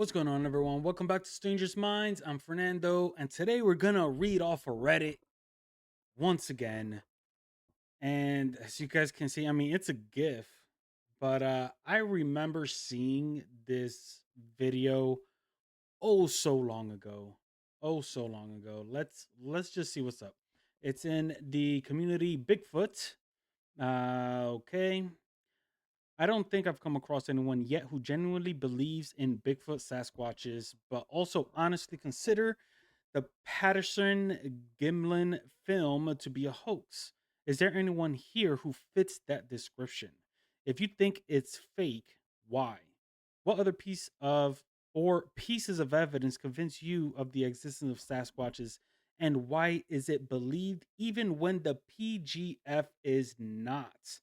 What's going on, everyone? Welcome back to Strangers Minds. I'm Fernando, and today we're gonna read off of Reddit once again. And as you guys can see, I mean, it's a GIF, but I remember seeing this video so long ago. Oh, so long ago. Let's just see what's up. It's in the community Bigfoot. Okay. I don't think I've come across anyone yet who genuinely believes in Bigfoot Sasquatches, but also honestly consider the Patterson Gimlin film to be a hoax. Is there anyone here who fits that description? If you think it's fake, why? What other piece of or pieces of evidence convince you of the existence of Sasquatches, and why is it believed even when the PGF is not?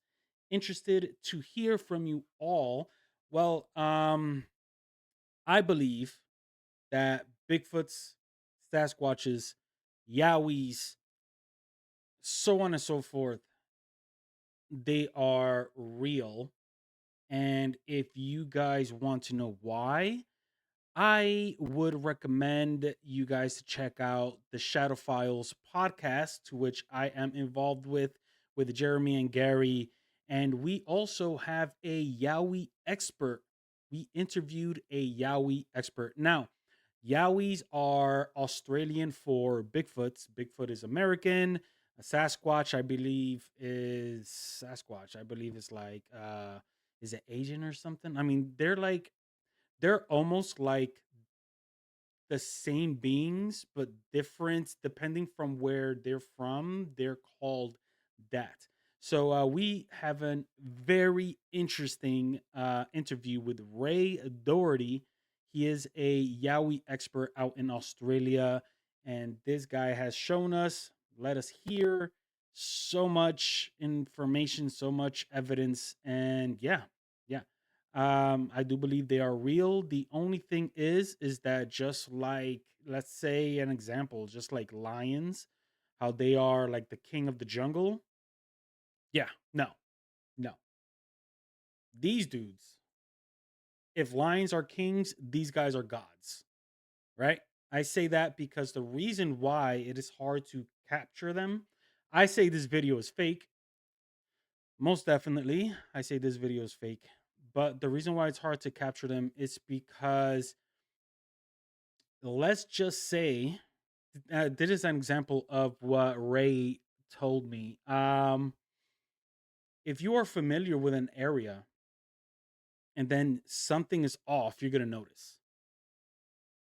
Interested to hear from you all. Well, I believe that Bigfoots, Sasquatches, Yowies, so on and so forth, they are real. And if you guys want to know why, I would recommend you guys to check out the Shadow Files podcast, to which I am involved with Jeremy and Gary. And we also have a Yowie expert. We interviewed a Yowie expert. Now, Yowies are Australian for Bigfoots. Bigfoot is American. A Sasquatch, I believe, is Sasquatch. I believe is like is it Asian or something? I mean, they're almost like the same beings, but different depending from where they're from. They're called that. So we have a very interesting interview with Ray Doherty. He is a Yowie expert out in Australia, and this guy has shown us, let us hear so much information, so much evidence, and yeah. I do believe they are real. The only thing is that just like, let's say an example, just like lions, how they are like the king of the jungle. Yeah, no, no. These dudes, if lions are kings, these guys are gods, right? I say that because the reason why it is hard to capture them, I say this video is fake. Most definitely, I say this video is fake. But the reason why it's hard to capture them is because let's just say this is an example of what Ray told me. If you are familiar with an area and then something is off, you're gonna notice.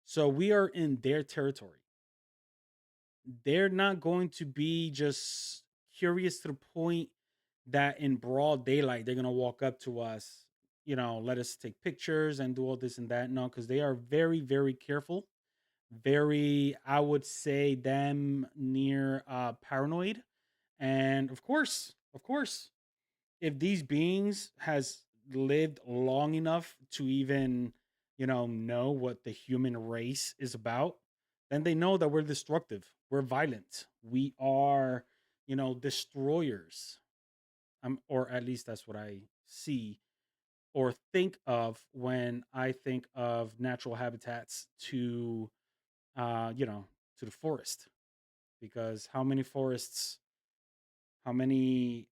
So we are in their territory. They're not going to be just curious to the point that in broad daylight they're gonna walk up to us, let us take pictures and do all this and that. No, because they are very, very careful, very, I would say them near paranoid. And of course, if these beings has lived long enough to even, know what the human race is about, then they know that we're destructive, we're violent, we are, destroyers. Or at least that's what I see or think of when I think of natural habitats to to the forest. Because how many forests, how many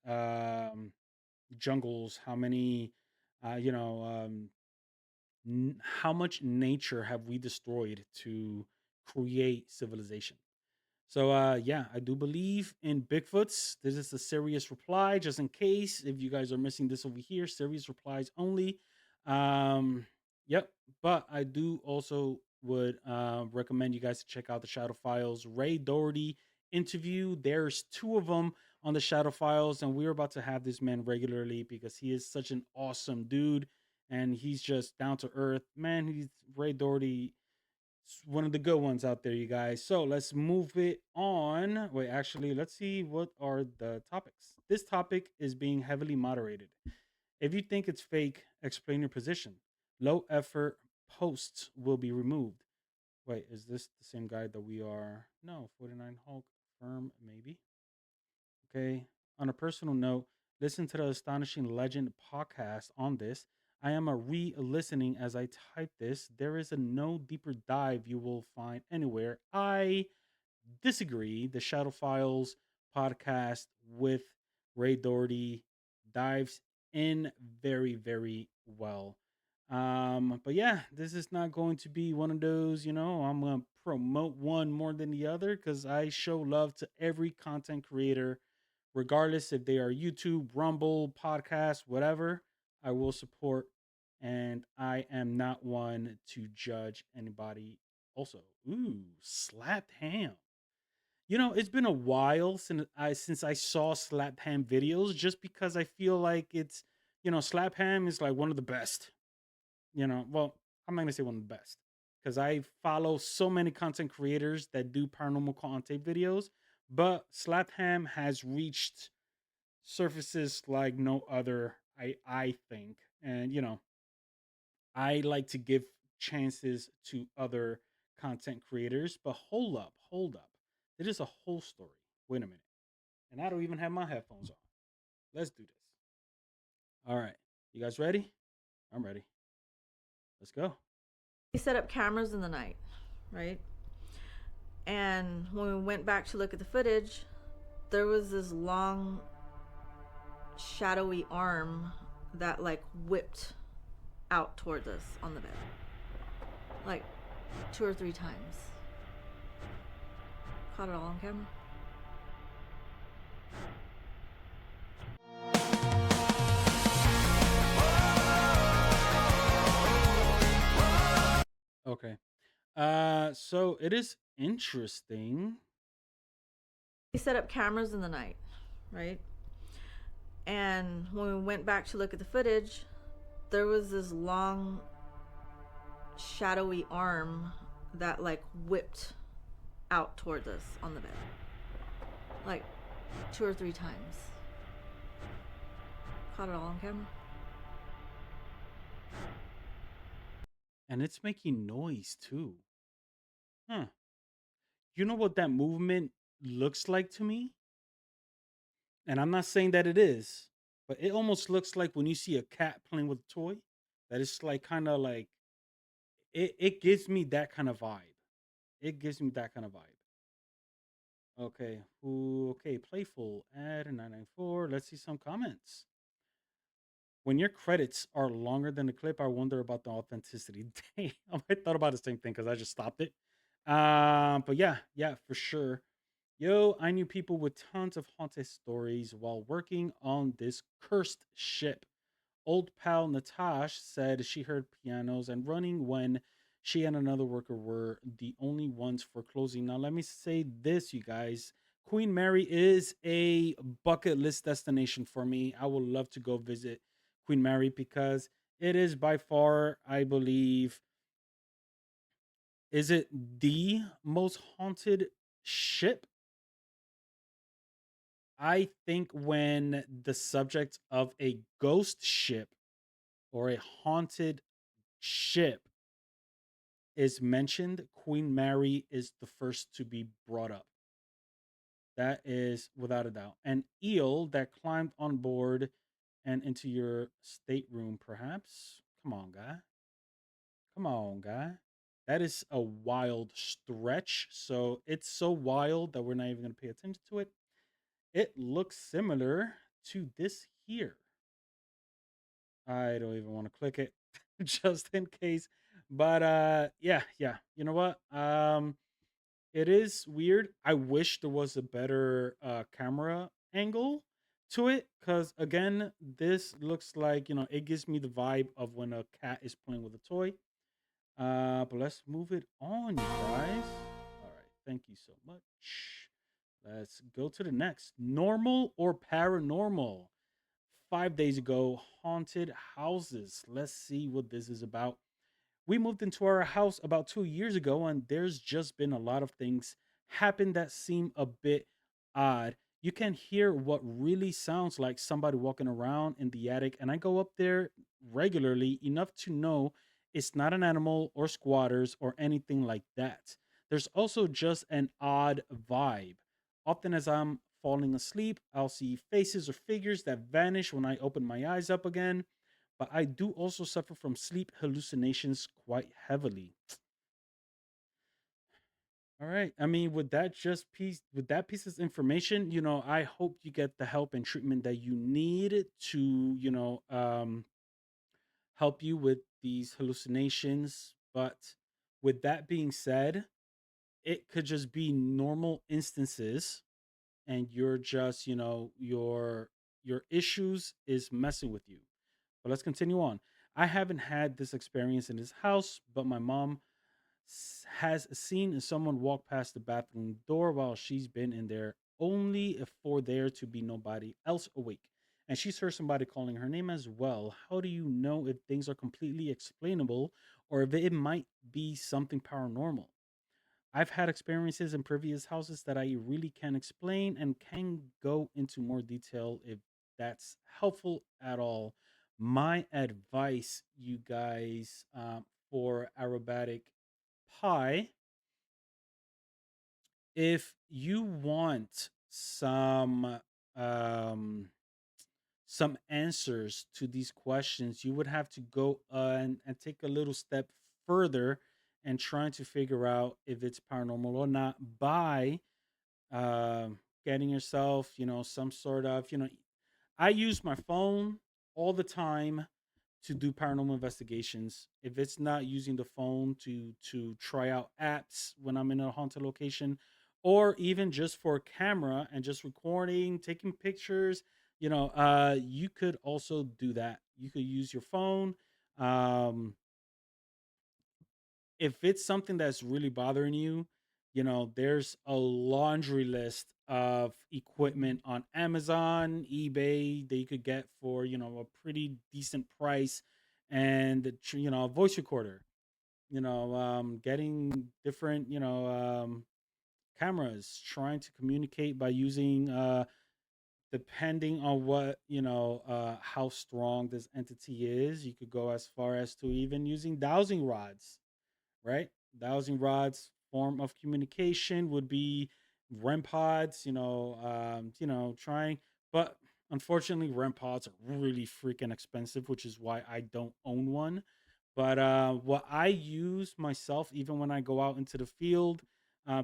jungles, how many uh, you know um, how much nature have we destroyed to create civilization? So yeah, I do believe in Bigfoots. This is a serious reply, just in case if you guys are missing this over here. Serious replies only. Um, yep. But I do also would recommend you guys to check out the Shadow Files Ray Doherty interview. There's two of them on the Shadow Files, and we're about to have this man regularly because he is such an awesome dude, and he's just down to earth. Man, he's Ray Doherty, one of the good ones out there, you guys. So let's move it on. Wait, actually, let's see what are the topics. This topic is being heavily moderated. If you think it's fake, explain your position. Low effort posts will be removed. Wait, is this the same guy that we are? No, 49 Hulk firm, maybe. Okay. On a personal note, listen to the Astonishing Legend podcast on this. I am a re-listening as I type this. There is a no deeper dive you will find anywhere. I disagree. The Shadow Files podcast with Ray Doherty dives in very, very well. But yeah, this is not going to be one of those, I'm going to promote one more than the other because I show love to every content creator, regardless if they are YouTube, Rumble, podcast, whatever. I will support, and I am not one to judge anybody. Also, ooh, slapped ham. It's been a while since I saw slap ham videos, just because I feel like slap ham is like one of the best. Well, I'm not gonna say one of the best because I follow so many content creators that do paranormal content videos, but slap ham has reached surfaces like no other. I think, and I like to give chances to other content creators, but hold up. It is a whole story. Wait a minute. And I don't even have my headphones on. Let's do this. All right. You guys ready? I'm ready. Let's go. We set up cameras in the night, right? And when we went back to look at the footage, there was this long, shadowy arm that like whipped out towards us on the bed. Like 2 or 3 times. Caught it all on camera. Okay. So it is interesting. We set up cameras in the night, right? And when we went back to look at the footage, there was this long, shadowy arm that like whipped out towards us on the bed. Like 2 or 3 times. Caught it all on camera. And it's making noise too. Huh. You know what that movement looks like to me? And I'm not saying that it is, but it almost looks like when you see a cat playing with a toy. That it's like kind of like it gives me that kind of vibe. It gives me that kind of vibe. Okay. Okay, playful. Add a 994. Let's see some comments. When your credits are longer than the clip, I wonder about the authenticity. Damn, I thought about the same thing because I just stopped it. But yeah, for sure. Yo, I knew people with tons of haunted stories while working on this cursed ship. Old pal Natash said she heard pianos and running when she and another worker were the only ones for closing. Now, let me say this, you guys. Queen Mary is a bucket list destination for me. I would love to go visit Queen Mary because it is by far, I believe, is it the most haunted ship? I think when the subject of a ghost ship or a haunted ship is mentioned, Queen Mary is the first to be brought up. That is without a doubt. An eel that climbed on board and into your stateroom, perhaps. Come on, guy. Come on, guy. That is a wild stretch. So it's so wild that we're not even going to pay attention to it. It looks similar to this here. I don't even want to click it just in case. But yeah. You know what? It is weird. I wish there was a better camera angle to it cuz again, this looks like, it gives me the vibe of when a cat is playing with a toy. But let's move it on, you guys. All right. Thank you so much. Let's go to the next. Normal or paranormal? 5 days ago, haunted houses. Let's see what this is about. We moved into our house about 2 years ago, and there's just been a lot of things happen that seem a bit odd. You can hear what really sounds like somebody walking around in the attic, and I go up there regularly enough to know it's not an animal or squatters or anything like that. There's also just an odd vibe. Often, as I'm falling asleep, I'll see faces or figures that vanish when I open my eyes up again, but I do also suffer from sleep hallucinations quite heavily. All right. I mean, with that piece of information, I hope you get the help and treatment that you need to, help you with these hallucinations. But with that being said, it could just be normal instances, and you're just, your issues is messing with you. But let's continue on. I haven't had this experience in this house, but my mom has seen someone walk past the bathroom door while she's been in there, only for there to be nobody else awake. And she's heard somebody calling her name as well. How do you know if things are completely explainable or if it might be something paranormal? I've had experiences in previous houses that I really can't explain and can go into more detail if that's helpful at all. My advice, you guys, for aerobatic pie, if you want um, some answers to these questions, you would have to go and take a little step further and trying to figure out if it's paranormal or not by getting yourself, some sort of, I use my phone all the time to do paranormal investigations. If it's not using the phone to try out apps when I'm in a haunted location, or even just for camera and just recording, taking pictures, you could also do that. You could use your phone. Um, if it's something that's really bothering you, there's a laundry list of equipment on Amazon, eBay that you could get for, a pretty decent price, and a voice recorder, getting different, cameras, trying to communicate by using depending on what, how strong this entity is, you could go as far as to even using dowsing rods, right? Dowsing rods form of communication would be REM pods, trying, but unfortunately, REM pods are really freaking expensive, which is why I don't own one. But what I use myself, even when I go out into the field,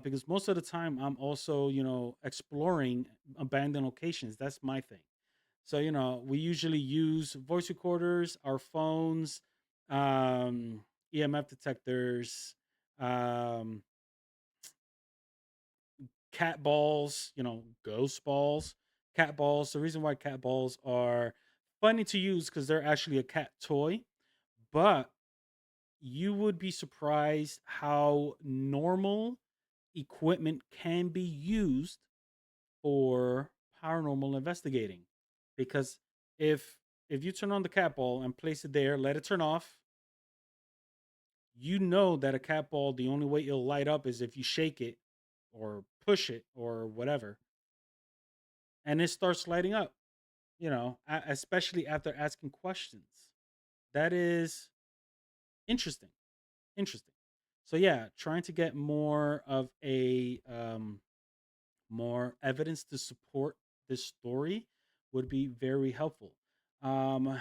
because most of the time I'm also, exploring abandoned locations. That's my thing. So, we usually use voice recorders, our phones, EMF detectors, um, cat balls, ghost balls, cat balls. The reason why cat balls are funny to use because they're actually a cat toy, but you would be surprised how normal equipment can be used for paranormal investigating. Because if if you turn on the cat ball and place it there, let it turn off, you know that a cat ball, the only way it'll light up is if you shake it or push it or whatever, and it starts lighting up. Especially after asking questions. That is interesting. Interesting. So yeah, trying to get more of a more evidence to support this story would be very helpful. Um,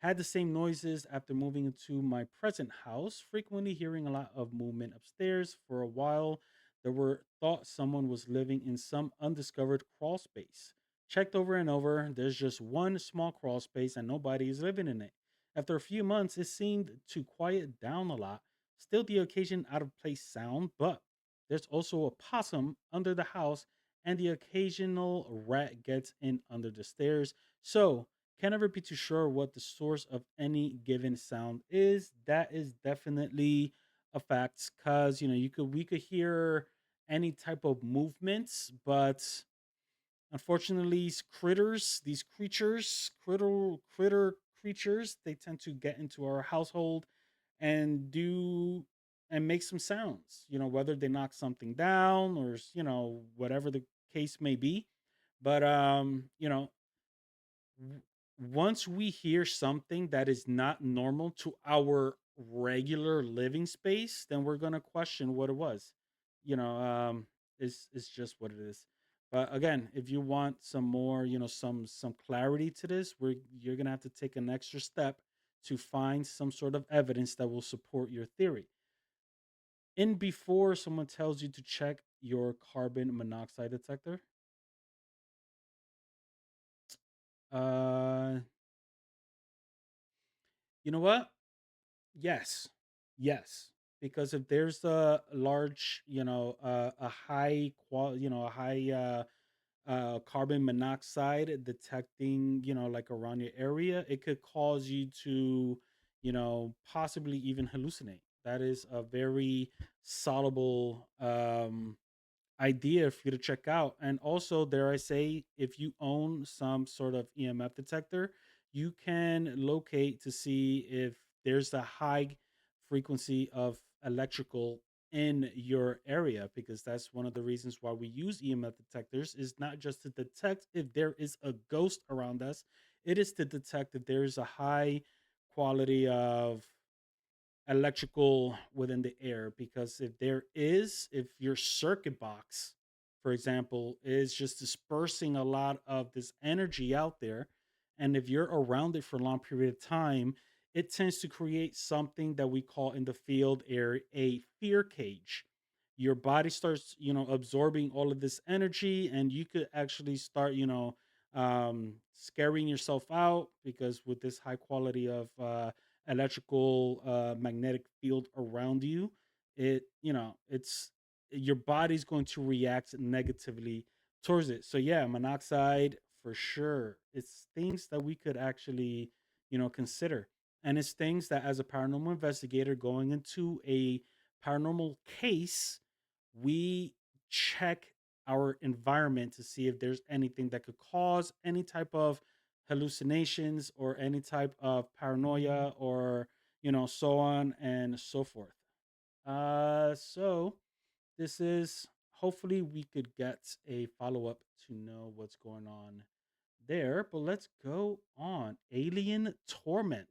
Had the same noises after moving into my present house, frequently hearing a lot of movement upstairs. For a while, there were thought someone was living in some undiscovered crawl space. Checked over and over, there's just one small crawl space and nobody is living in it. After a few months, it seemed to quiet down a lot. Still the occasion out of place sound, but there's also a possum under the house and the occasional rat gets in under the stairs. So, can never be too sure what the source of any given sound is. That is definitely a fact because we could hear any type of movements, but unfortunately, these creatures, critter creatures, they tend to get into our household and do and make some sounds. Whether they knock something down or whatever the case may be. But w- once we hear something that is not normal to our regular living space, then we're gonna question what it was. You know, it's just what it is. But again, if you want some more, some clarity to this, where you're gonna have to take an extra step to find some sort of evidence that will support your theory. In before someone tells you to check your carbon monoxide detector, uh, you know what? Yes, yes, because if there's a large, a high qual, a high carbon monoxide detecting, like around your area, it could cause you to, possibly even hallucinate. That is a very soluble idea for you to check out. And also, dare I say, if you own some sort of EMF detector, you can locate to see if there's a high frequency of electrical in your area, because that's one of the reasons why we use EMF detectors, is not just to detect if there is a ghost around us, it is to detect if there's a high quality of electrical within the air. Because if your circuit box, for example, is just dispersing a lot of this energy out there, and if you're around it for a long period of time, it tends to create something that we call in the field air a fear cage. Your body starts, absorbing all of this energy, and you could actually start, scaring yourself out, because with this high quality of electrical magnetic field around you, it's your body's going to react negatively towards it. So yeah, monoxide for sure, it's things that we could actually, consider. And it's things that, as a paranormal investigator going into a paranormal case, we check our environment to see if there's anything that could cause any type of hallucinations or any type of paranoia, or so on and so forth. So this is, hopefully we could get a follow-up to know what's going on there. But let's go on. Alien torment.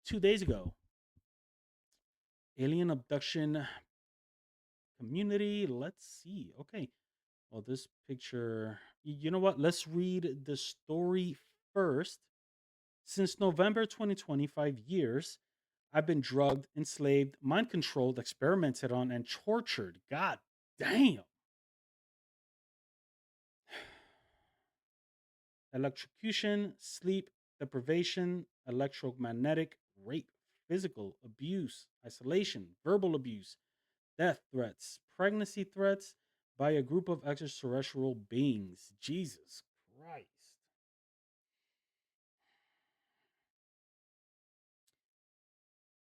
2 days ago, alien abduction community. Let's see. Okay, well, this picture, you know what, let's read the story first. Since November 2020, 5 years, I've been drugged, enslaved, mind controlled, experimented on, and tortured. God damn. Electrocution, sleep deprivation, electromagnetic, rape, physical abuse, isolation, verbal abuse, death threats, pregnancy threats by a group of extraterrestrial beings. Jesus Christ.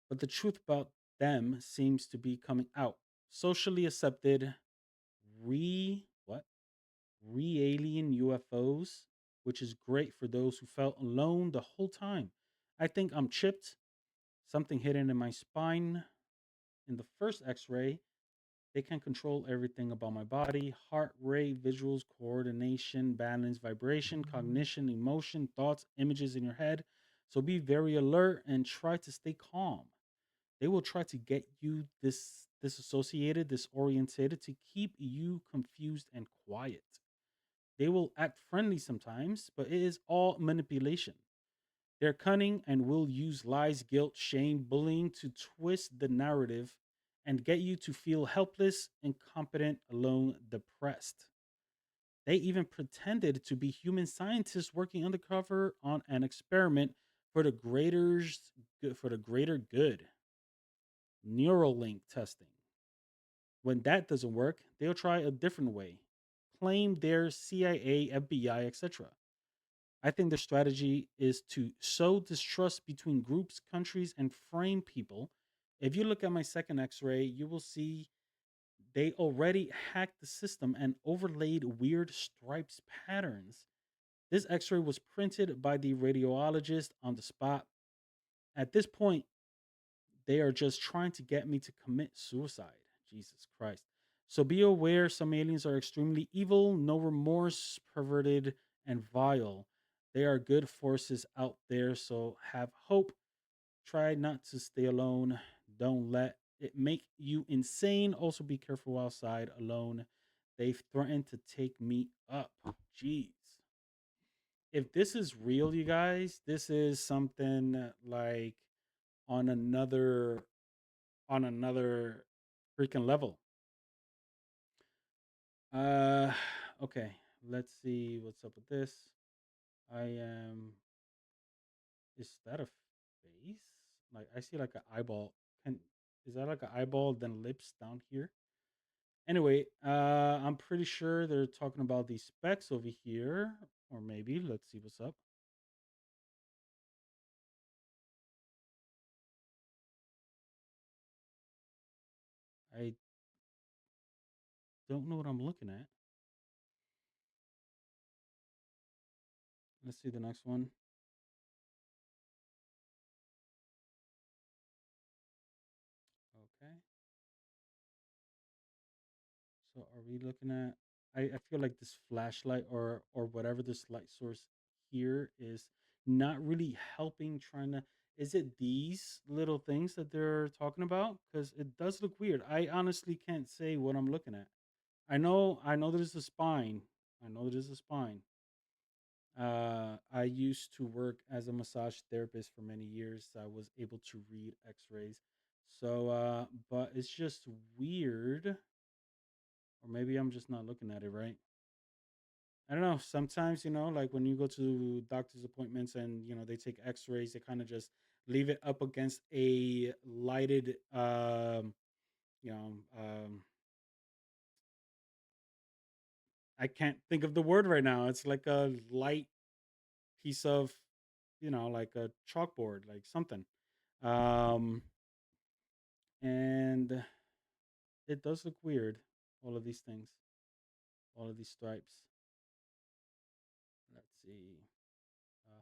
But the truth about them seems to be coming out. Socially accepted what? Re-alien UFOs, which is great for those who felt alone the whole time. I think I'm chipped, something hidden in my spine. In the first X-ray, they can control everything about my body: heart rate, visuals, coordination, balance, vibration, cognition, emotion, thoughts, images in your head. So be very alert and try to stay calm. They will try to get you disassociated, disoriented, to keep you confused and quiet. They will act friendly sometimes, but it is all manipulation. They're cunning and will use lies, guilt, shame, bullying to twist the narrative and get you to feel helpless, incompetent, alone, depressed. They even pretended to be human scientists working undercover on an experiment for the greater good. Neuralink testing. When that doesn't work, they'll try a different way. Claim they're CIA, FBI, etc. I think their strategy is to sow distrust between groups, countries, and frame people. If you look at my second x ray, you will see they already hacked the system and overlaid weird stripes patterns. This x ray was printed by the radiologist on the spot. At this point, they are just trying to get me to commit suicide. Jesus Christ. So be aware, some aliens are extremely evil, no remorse, perverted, and vile. They are good forces out there, so have hope. Try not to stay alone. Don't let it make you insane. Also, be careful outside alone. They've threatened to take me up. Jeez. If this is real, you guys, this is something like on another on another freaking level. Uh okay, let's see what's up with this. I am Is that a face? Like I see like an eyeball. Can Is that like an eyeball then lips down here? Anyway, I'm pretty sure they're talking about these specs over here, or maybe let's see what's up. I don't know what I'm looking at. Let's see the next one. Okay. So are we looking at? I feel like this flashlight or whatever this light source here is not really helping. Trying to Is it these little things that they're talking about? Because it does look weird. I honestly can't say what I'm looking at. I know there's a spine. I know there's a spine. I used to work as a massage therapist for many years. So I was able to read X-rays. So, but it's just weird, or maybe I'm just not looking at it right. I don't know. Sometimes, like when you go to doctor's appointments and they take X-rays, they kind of just leave it up against a lighted, you know, I can't think of the word right now. It's like a light piece of, like a chalkboard, like something. Um, and it does look weird. All of these things, all of these stripes. Let's see. Uh,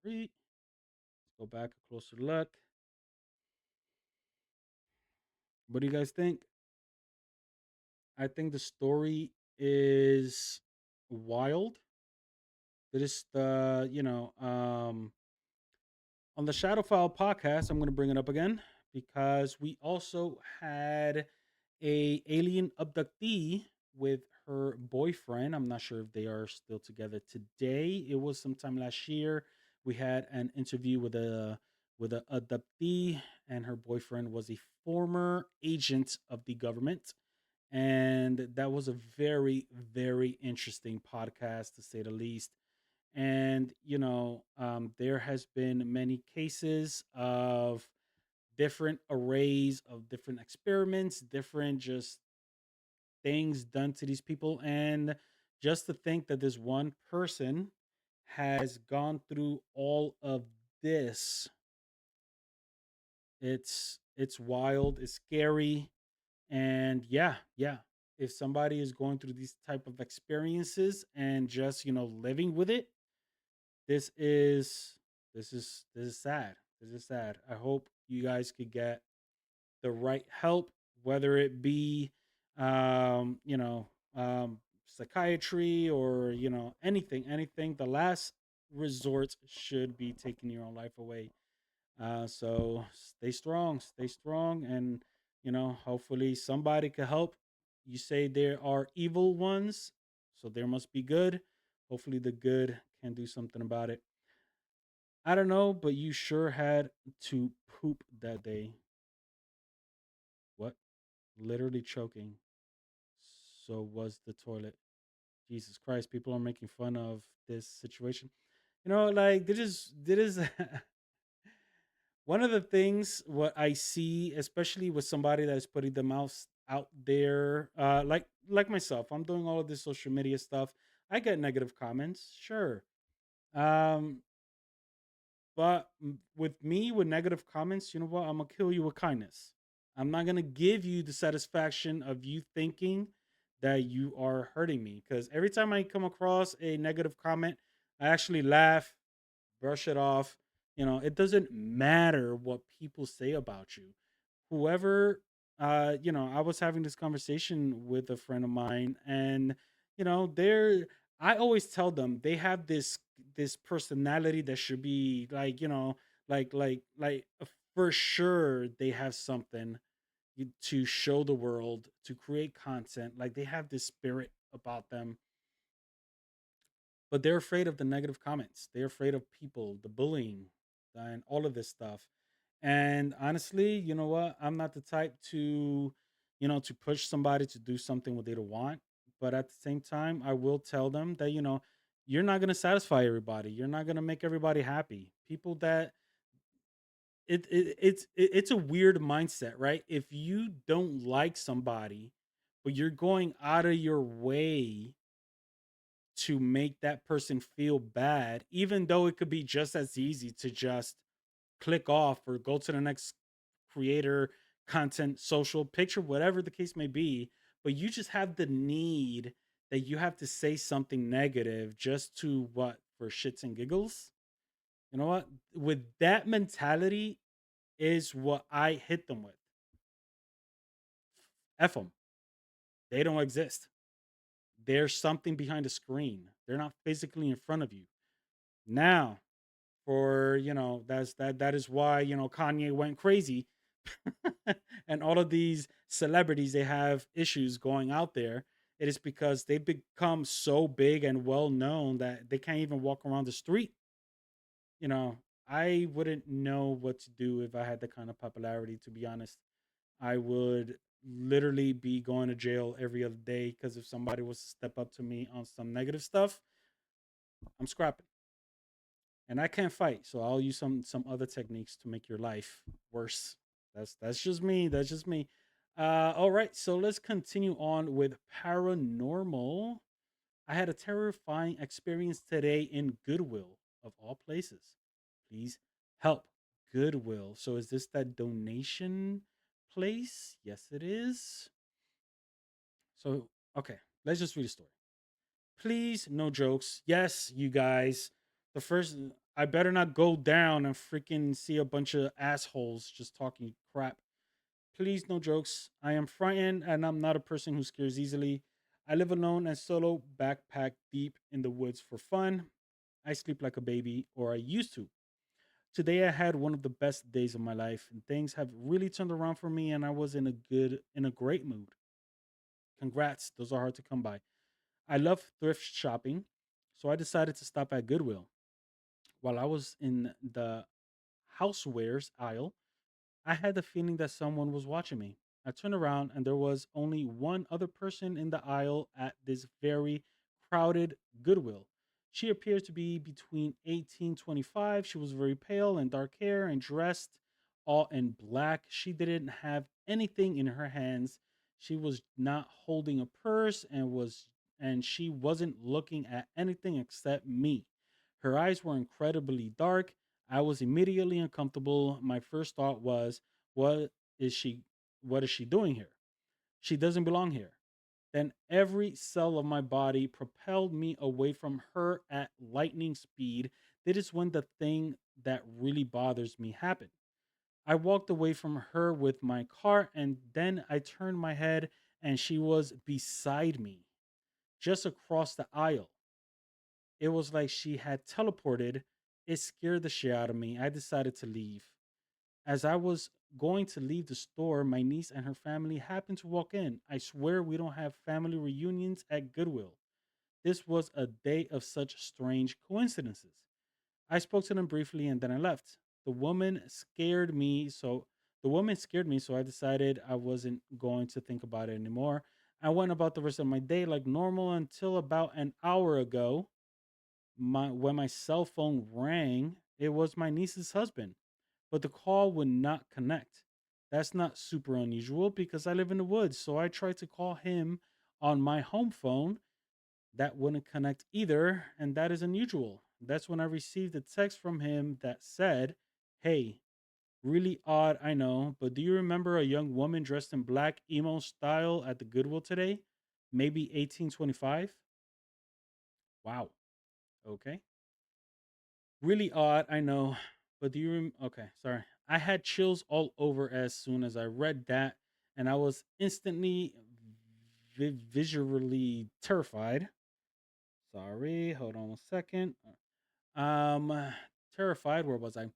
Sorry. Let's go back a closer look. What do you guys think? I think the story is wild. It is on the Shadow File podcast. I'm going to bring it up again because we also had a alien abductee with her boyfriend. I'm not sure if they are still together today. It was sometime last year. We had an interview with a abductee, and her boyfriend was a former agent of the government. And that was a very, very interesting podcast, to say the least. And there has been many cases of different arrays of different experiments, different just things done to these people. And just to think that this one person has gone through all of this, it's wild, it's scary. And yeah, yeah, if somebody is going through these type of experiences and just living with it, this is this is sad. This is sad. I hope you guys could get the right help, whether it be um you know psychiatry, or anything. The last resort should be taking your own life away. So stay strong, and hopefully somebody can help. You say there are evil ones, so there must be good. Hopefully the good can do something about it. I don't know, but you sure had to poop that day. What? Literally choking. So was the toilet. Jesus Christ, people are making fun of this situation. Like this is one of the things what I see, especially with somebody that is putting the mouse out there, like myself. I'm doing all of this social media stuff. I get negative comments, sure. Um, but with me, with negative comments, you know what? I'm gonna kill you with kindness. I'm not gonna give you the satisfaction of you thinking that you are hurting me. Because every time I come across a negative comment, I actually laugh, brush it off. It doesn't matter what people say about you. Whoever, I was having this conversation with a friend of mine, and they're I always tell them they have this personality that should be like, for sure they have something. to show the world, to create content. Like they have this spirit about them, but they're afraid of the negative comments. They're afraid of people, the bullying, and all of this stuff. And honestly, you know what? I'm not the type to, to push somebody to do something what they don't want. But at the same time, I will tell them that, you're not going to satisfy everybody. You're not going to make everybody happy. People that it's a weird mindset, right? If you don't like somebody, but you're going out of your way to make that person feel bad, even though it could be just as easy to just click off or go to the next creator, content, social picture, whatever the case may be, but you just have the need that you have to say something negative just to what, for shits and giggles. You know what? With that mentality is what I hit them with. F them. They don't exist. There's something behind the screen. They're not physically in front of you. Now, for that is why Kanye went crazy and all of these celebrities, they have issues going out there. It is because they become so big and well known that they can't even walk around the street. you know I wouldn't know what to do if I had that kind of popularity, to be honest. I would literally be going to jail every other day, because if somebody was to step up to me on some negative stuff, I'm scrapping. And I can't fight, so I'll use some other techniques to make your life worse. That's just me. That's just me. All right, so let's continue on with paranormal. I had a terrifying experience today in Goodwill, of all places. Please help. Goodwill. So is this that donation place? Yes, it is. So okay, let's just read the story. Please, no jokes. Yes, you guys. The first, I better not go down and freaking see a bunch of assholes just talking crap. Please, no jokes. I am frightened and I'm not a person who scares easily. I live alone and solo, backpack deep in the woods for fun. I sleep like a baby, or I used to. Today I had one of the best days of my life, and things have really turned around for me, and I was in a great mood. Congrats, those are hard to come by. I love thrift shopping, so I decided to stop at Goodwill. While I was in the housewares aisle, I had the feeling that someone was watching me. I turned around and there was only one other person in the aisle at this very crowded Goodwill. She appeared to be between 18 and 25. She was very pale and dark hair and dressed all in black. She didn't have anything in her hands. She was not holding a purse and she wasn't looking at anything except me. Her eyes were incredibly dark. I was immediately uncomfortable. My first thought was, what is she what is she doing here? She doesn't belong here. Then every cell of my body propelled me away from her at lightning speed. That is when the thing that really bothers me happened. I walked away from her with my car, and then I turned my head and she was beside me, just across the aisle. It was like she had teleported. It scared the shit out of me. I decided to leave. As I was going to leave the store, my niece and her family happened to walk in. I swear we don't have family reunions at Goodwill. This was a day of such strange coincidences. I spoke to them briefly and then I left. The woman scared me, so I decided I wasn't going to think about it anymore. I went about the rest of my day like normal until about an hour ago. When my cell phone rang, it was my niece's husband, but the call would not connect. That's not super unusual because I live in the woods, so I tried to call him on my home phone. That wouldn't connect either, and that is unusual. That's when I received a text from him that said, "Hey, really odd, I know, but do you remember a young woman dressed in black emo style at the Goodwill today? Maybe 1825?" Wow. Okay. Really odd, I know. But okay, sorry. I had chills all over as soon as I read that, and I was instantly visually terrified. Sorry, hold on one second. Um, Terrified. Where was I?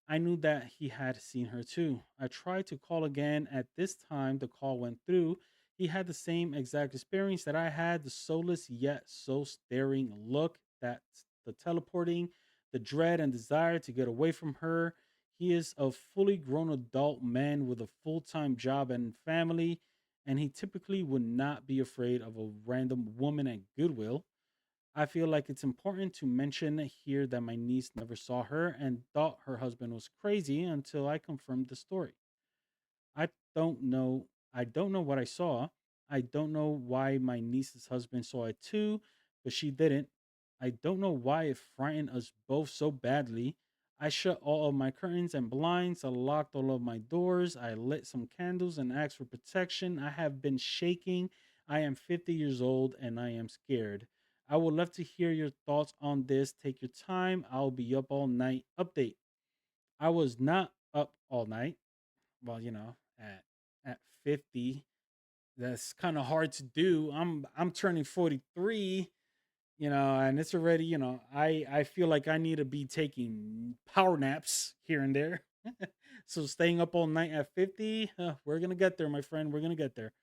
I knew that he had seen her too. I tried to call again. At this time, the call went through. He had the same exact experience that I had, the soulless yet so staring look, that the teleporting, the dread and desire to get away from her. He is a fully grown adult man with a full time job and family, and he typically would not be afraid of a random woman at Goodwill. I feel like it's important to mention here that my niece never saw her and thought her husband was crazy until I confirmed the story. I don't know. I don't know what I saw. I don't know why my niece's husband saw it too, but she didn't. I don't know why it frightened us both so badly. I shut all of my curtains and blinds. I locked all of my doors. I lit some candles and asked for protection. I have been shaking. I am 50 years old and I am scared. I would love to hear your thoughts on this. Take your time. I'll be up all night. Update. I was not up all night. Well, at 50, that's kind of hard to do. I'm turning 43, and it's already, I feel like I need to be taking power naps here and there. So staying up all night at 50, we're going to get there, my friend. We're going to get there.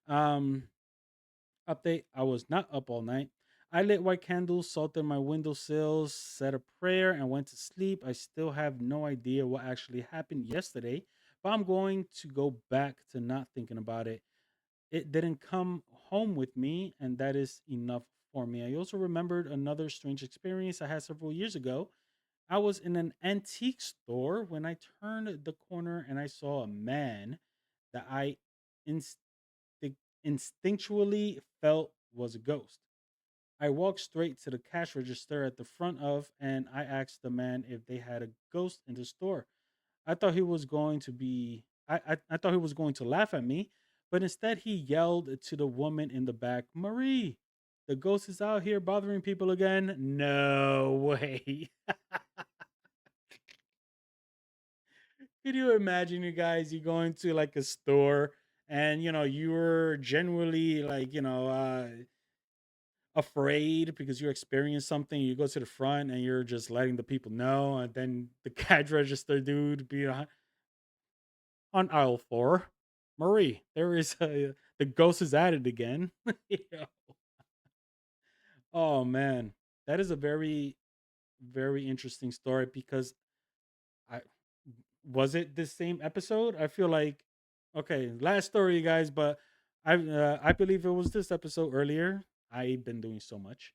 Um Update, I was not up all night. I lit white candles, salted my windowsills, said a prayer, and went to sleep. I still have no idea what actually happened yesterday, but I'm going to go back to not thinking about it. It didn't come home with me, and that is enough for me. I also remembered another strange experience I had several years ago. I was in an antique store when I turned the corner and I saw a man that I instinctually felt was a ghost. I walked straight to the cash register at the front of, and I asked the man if they had a ghost in the store. I thought he was going to be, I thought he was going to laugh at me, but instead he yelled to the woman in the back, Marie, the ghost is out here bothering people again. No way. Could you imagine, you guys, you go into like a store and you're genuinely like afraid because you experienced something. You go to the front and you're just letting the people know, and then the cash register dude be on aisle 4. Marie, there is the ghost is at it again. Yeah. Oh man, that is a very very interesting story because I was it this same episode? I feel like okay, last story, you guys, but I believe it was this episode earlier. I've been doing so much.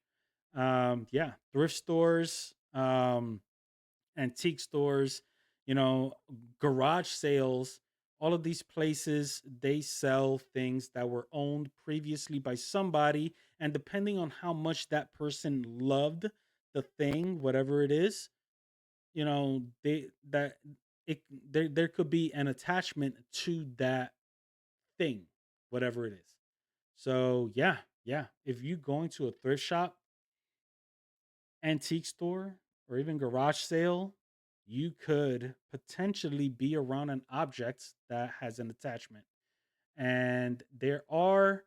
Yeah, thrift stores, antique stores, you know, garage sales, all of these places, they sell things that were owned previously by somebody. And depending on how much that person loved the thing, whatever it is, they that it there could be an attachment to that thing, whatever it is. So yeah, yeah. If you going to a thrift shop, antique store, or even garage sale, you could potentially be around an object that has an attachment. And there are,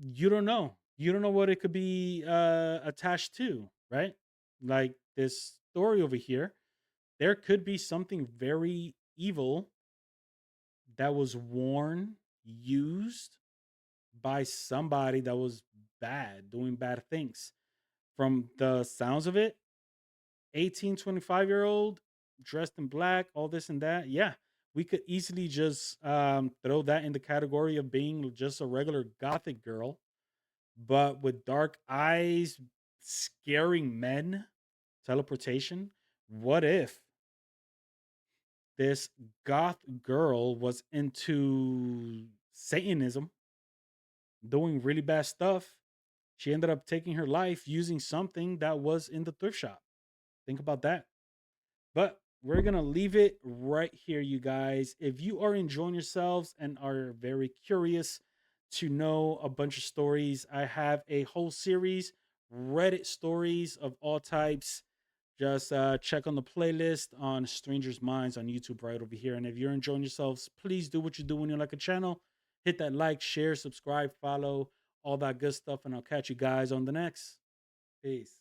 you don't know. You don't know what it could be attached to, right? Like this story over here, there could be something very evil that was worn, used by somebody that was bad, doing bad things. From the sounds of it, 18, 25-year-old dressed in black, all this and that. Yeah, we could easily just throw that in the category of being just a regular gothic girl, but with dark eyes, scaring men, teleportation. What if this goth girl was into Satanism, doing really bad stuff? She ended up taking her life using something that was in the thrift shop. Think about that. But we're going to leave it right here, you guys. If you are enjoying yourselves and are very curious to know a bunch of stories, I have a whole series, Reddit stories of all types. Just check on the playlist on Strangers Minds on YouTube right over here. And if you're enjoying yourselves, please do what you do when you like a channel. Hit that like, share, subscribe, follow, all that good stuff. And I'll catch you guys on the next. Peace.